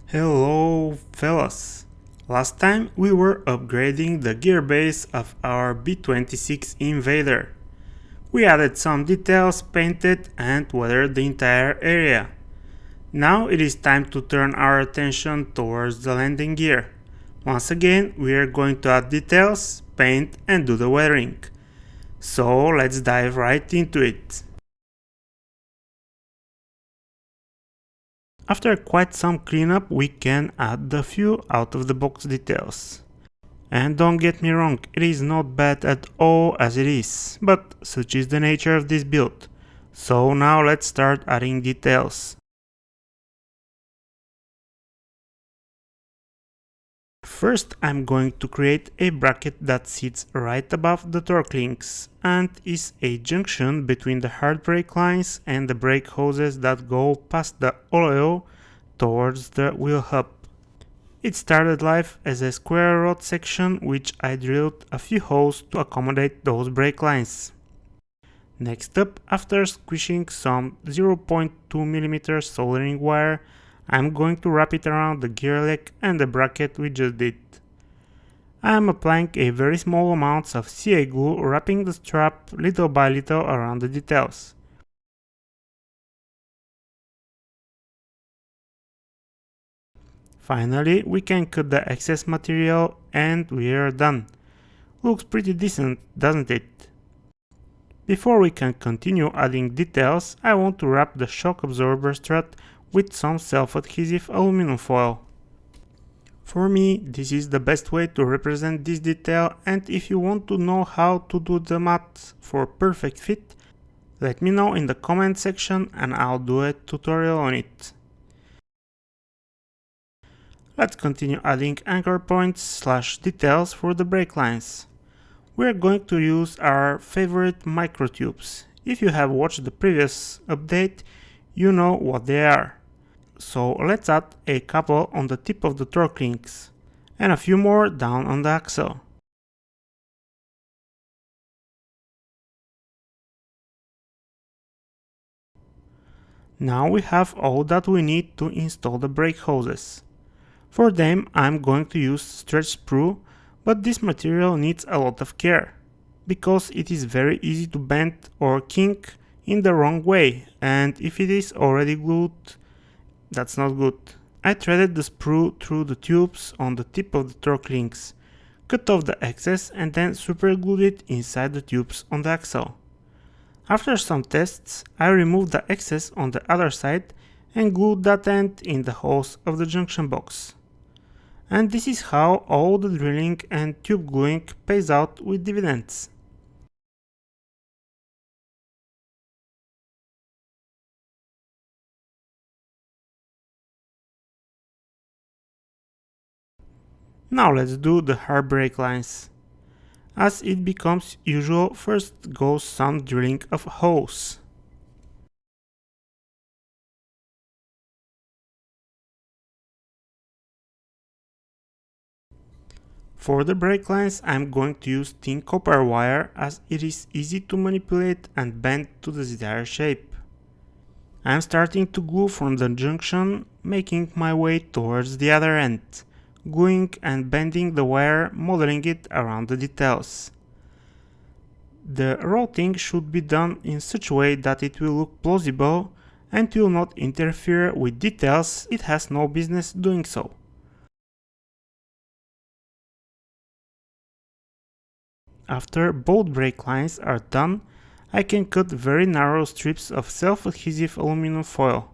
Hello fellas! Last time we were upgrading the gearbase of our B-26 Invader. We added some details, painted and weathered the entire area. Now it is time to turn our attention towards the landing gear. Once again we are going to add details, paint and do the weathering. So let's dive right into it. After quite some cleanup, we can add a few out-of-the-box details. And don't get me wrong, it is not bad at all as it is, but such is the nature of this build. So now let's start adding details. First I'm going to create a bracket that sits right above the torque links and is a junction between the hard brake lines and the brake hoses that go past the oleo towards the wheel hub. It started life as a square rod section which I drilled a few holes to accommodate those brake lines. Next up, after squishing some 0.2mm soldering wire, I'm going to wrap it around the gear leg and the bracket we just did. I am applying a very small amounts of CA glue, wrapping the strap little by little around the details. Finally, we can cut the excess material and we are done. Looks pretty decent, doesn't it? Before we can continue adding details, I want to wrap the shock absorber strut with some self-adhesive aluminum foil. For me, this is the best way to represent this detail, and if you want to know how to do the math for perfect fit, let me know in the comment section and I'll do a tutorial on it. Let's continue adding anchor points / details for the brake lines. We're going to use our favorite microtubes. If you have watched the previous update, you know what they are. So let's add a couple on the tip of the torque links and a few more down on the axle. Now we have all that we need to install the brake hoses. For them I'm going to use stretch sprue, but this material needs a lot of care, because it is very easy to bend or kink in the wrong way, and if it is already glued, that's not good. I threaded the sprue through the tubes on the tip of the torque links, cut off the excess and then super glued it inside the tubes on the axle. After some tests, I removed the excess on the other side and glued that end in the holes of the junction box. And this is how all the drilling and tube gluing pays out with dividends. Now let's do the hard brake lines. As it becomes usual, first goes some drilling of holes. For the brake lines I'm going to use thin copper wire as it is easy to manipulate and bend to the desired shape. I'm starting to glue from the junction, making my way towards the other end, gluing and bending the wire, modeling it around the details. The routing should be done in such a way that it will look plausible and will not interfere with details it has no business doing so. After both brake lines are done, I can cut very narrow strips of self-adhesive aluminum foil.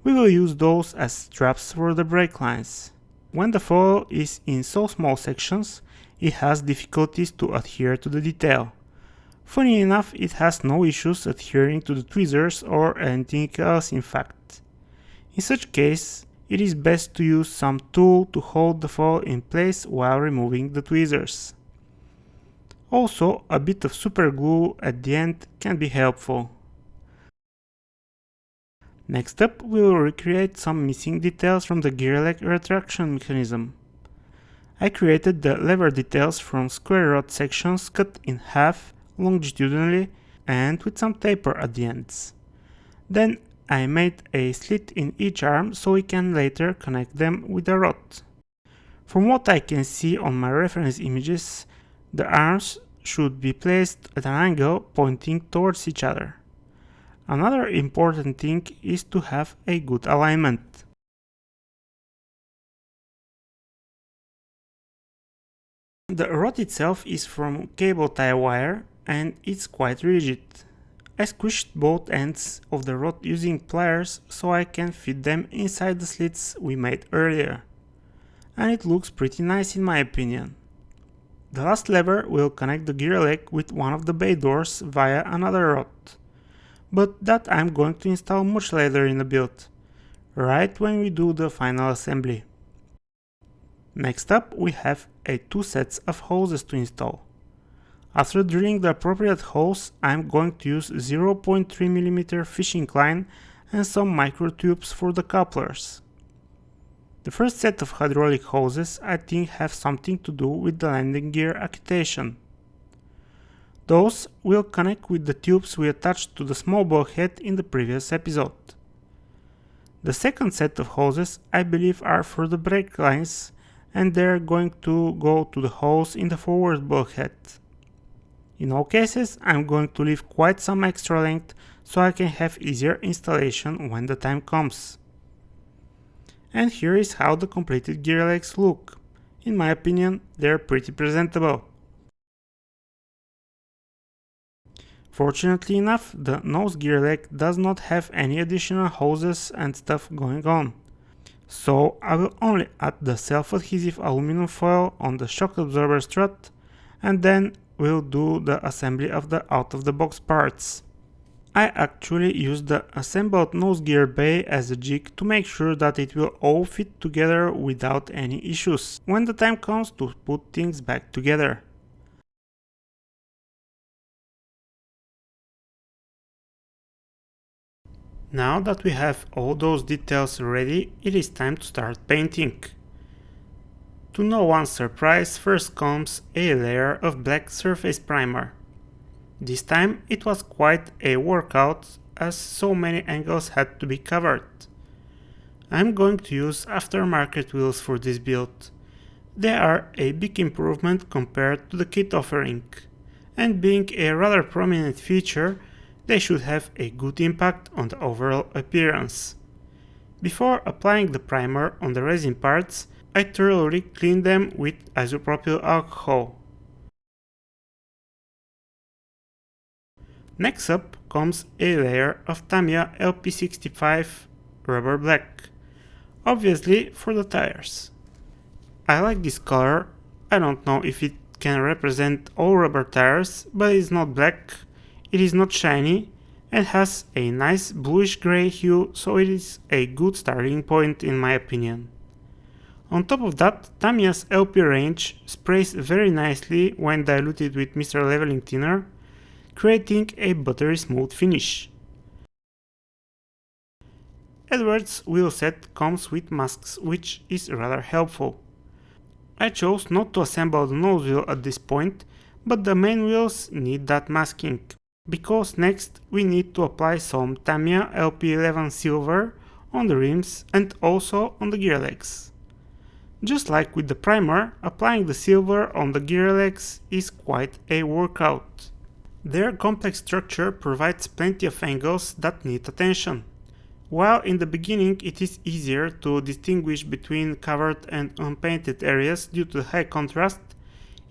We will use those as straps for the brake lines. When the foil is in so small sections, it has difficulties to adhere to the detail. Funny enough, it has no issues adhering to the tweezers or anything else in fact. In such case, it is best to use some tool to hold the foil in place while removing the tweezers. Also, a bit of super glue at the end can be helpful. Next up, we will recreate some missing details from the gear leg retraction mechanism. I created the lever details from square rod sections cut in half longitudinally and with some taper at the ends. Then I made a slit in each arm so we can later connect them with a rod. From what I can see on my reference images, the arms should be placed at an angle pointing towards each other. Another important thing is to have a good alignment. The rod itself is from cable tie wire and it's quite rigid. I squished both ends of the rod using pliers so I can fit them inside the slits we made earlier. And it looks pretty nice in my opinion. The last lever will connect the gear leg with one of the bay doors via another rod. But that I'm going to install much later in the build, right when we do the final assembly. Next up we have two sets of hoses to install. After drilling the appropriate holes, I'm going to use 0.3mm fishing line and some micro tubes for the couplers. The first set of hydraulic hoses I think have something to do with the landing gear activation. Those will connect with the tubes we attached to the small bulkhead in the previous episode. The second set of hoses I believe are for the brake lines and they're going to go to the holes in the forward bulkhead. In all cases, I'm going to leave quite some extra length so I can have easier installation when the time comes. And here is how the completed gear legs look. In my opinion, they're pretty presentable. Fortunately enough, the nose gear leg does not have any additional hoses and stuff going on. So I will only add the self-adhesive aluminum foil on the shock absorber strut and then we'll do the assembly of the out-of-the-box parts. I actually used the assembled nose gear bay as a jig to make sure that it will all fit together without any issues when the time comes to put things back together. Now that we have all those details ready, it is time to start painting. To no one's surprise, first comes a layer of black surface primer. This time it was quite a workout as so many angles had to be covered. I'm going to use aftermarket wheels for this build. They are a big improvement compared to the kit offering, and being a rather prominent feature, they should have a good impact on the overall appearance. Before applying the primer on the resin parts, I thoroughly clean them with isopropyl alcohol. Next up comes a layer of Tamiya LP65 rubber black, obviously for the tires. I like this color. I don't know if it can represent all rubber tires, but it is not black, it is not shiny, and has a nice bluish grey hue, so it is a good starting point in my opinion. On top of that, Tamiya's LP range sprays very nicely when diluted with Mr. Leveling Thinner, creating a buttery smooth finish. Edwards' wheel set comes with masks, which is rather helpful. I chose not to assemble the nose wheel at this point, but the main wheels need that masking, because next we need to apply some Tamiya LP11 silver on the rims and also on the gear legs. Just like with the primer, applying the silver on the gear legs is quite a workout. Their complex structure provides plenty of angles that need attention. While in the beginning it is easier to distinguish between covered and unpainted areas due to high contrast,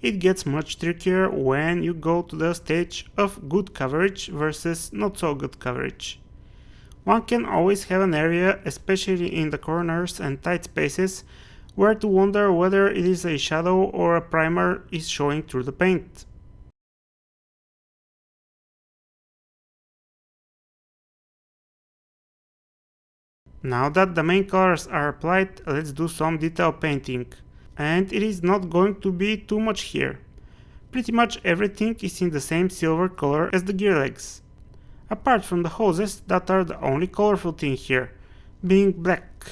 it gets much trickier when you go to the stage of good coverage versus not so good coverage. One can always have an area, especially in the corners and tight spaces, where to wonder whether it is a shadow or a primer is showing through the paint. Now that the main colors are applied, let's do some detail painting. And it is not going to be too much here. Pretty much everything is in the same silver color as the gear legs. Apart from the hoses that are the only colorful thing here, being black.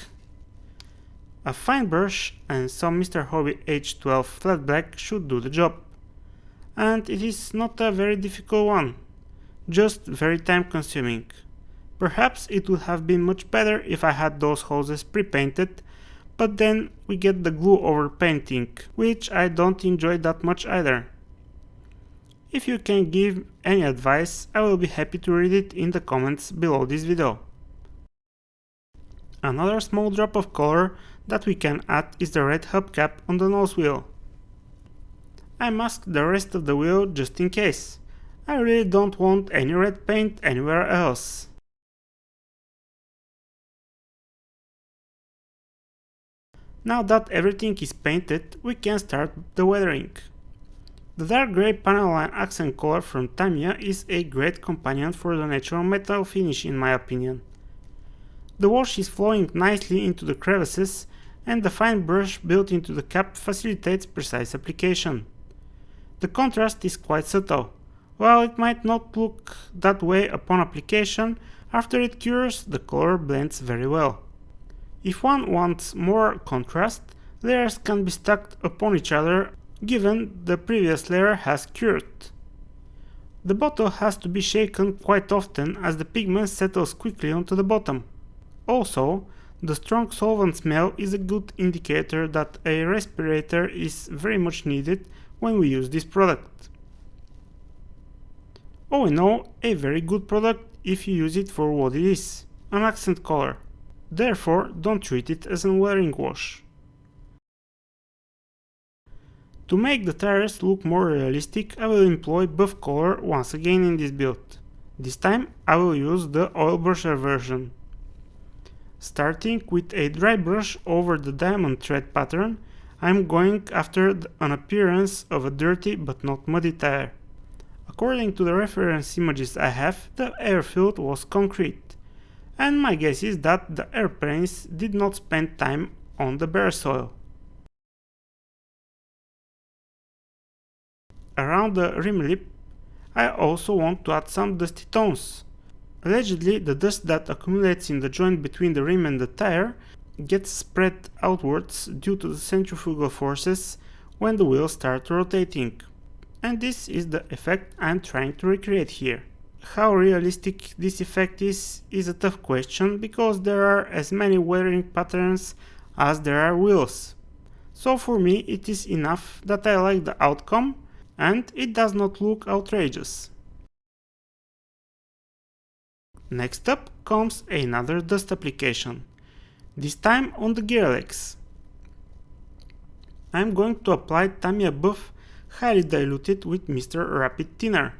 A fine brush and some Mr. Hobby H12 flat black should do the job. And it is not a very difficult one, just very time consuming. Perhaps it would have been much better if I had those hoses pre-painted, but then we get the glue over painting, which I don't enjoy that much either. If you can give any advice, I will be happy to read it in the comments below this video. Another small drop of color that we can add is the red hubcap on the nose wheel. I masked the rest of the wheel just in case. I really don't want any red paint anywhere else. Now that everything is painted, we can start the weathering. The dark grey panel line accent color from Tamiya is a great companion for the natural metal finish in my opinion. The wash is flowing nicely into the crevices and the fine brush built into the cap facilitates precise application. The contrast is quite subtle. While it might not look that way upon application, after it cures the color blends very well. If one wants more contrast, layers can be stacked upon each other given the previous layer has cured. The bottle has to be shaken quite often as the pigment settles quickly onto the bottom. Also, the strong solvent smell is a good indicator that a respirator is very much needed when we use this product. All in all, a very good product if you use it for what it is, an accent color. Therefore, don't treat it as a wearing wash. To make the tires look more realistic, I will employ buff color once again in this build. This time I will use the oil brusher version. Starting with a dry brush over the diamond thread pattern, I am going after an appearance of a dirty but not muddy tire. According to the reference images I have, the airfield was concrete, and my guess is that the airplanes did not spend time on the bare soil. Around the rim lip, I also want to add some dusty tones. Allegedly, the dust that accumulates in the joint between the rim and the tire gets spread outwards due to the centrifugal forces when the wheels start rotating. And this is the effect I'm trying to recreate here. How realistic this effect is a tough question because there are as many wearing patterns as there are wheels. So for me it is enough that I like the outcome and it does not look outrageous. Next up comes another dust application, this time on the gear legs. I'm going to apply Tamiya Buff highly diluted with Mr. Rapid Thinner.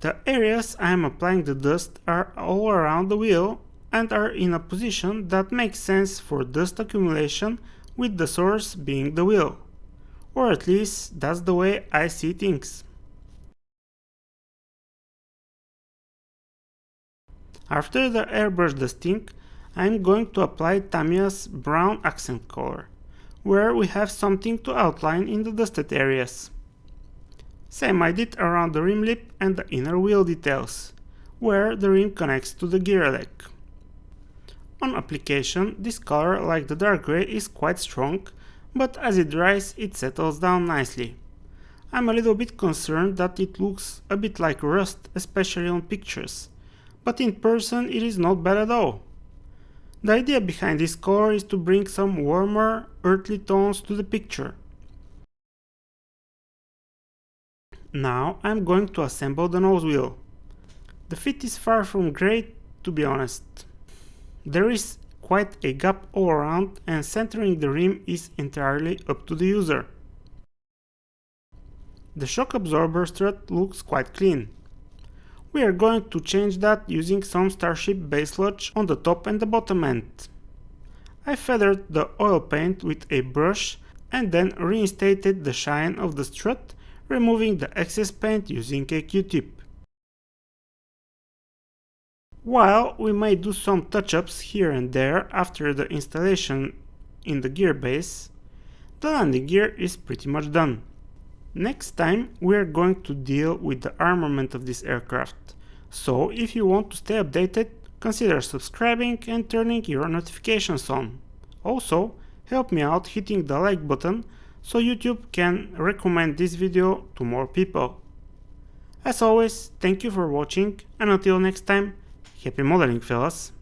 The areas I am applying the dust are all around the wheel and are in a position that makes sense for dust accumulation with the source being the wheel. Or at least that's the way I see things. After the airbrush dusting, I am going to apply Tamiya's brown accent color, where we have something to outline in the dusted areas. Same I did around the rim lip and the inner wheel details, where the rim connects to the gear leg. On application, this color, like the dark grey, is quite strong, but as it dries it settles down nicely. I'm a little bit concerned that it looks a bit like rust, especially on pictures, but in person it is not bad at all. The idea behind this color is to bring some warmer, earthly tones to the picture. Now I'm going to assemble the nose wheel. The fit is far from great, to be honest. There is quite a gap all around and centering the rim is entirely up to the user. The shock absorber strut looks quite clean. We are going to change that using some Starship base sludge on the top and the bottom end. I feathered the oil paint with a brush and then reinstated the shine of the strut, removing the excess paint using a Q-tip. While we may do some touch-ups here and there after the installation in the gear base, the landing gear is pretty much done. Next time we are going to deal with the armament of this aircraft, so if you want to stay updated, consider subscribing and turning your notifications on. Also, help me out hitting the like button so YouTube can recommend this video to more people. As always, thank you for watching and until next time, Happy modeling, fellas!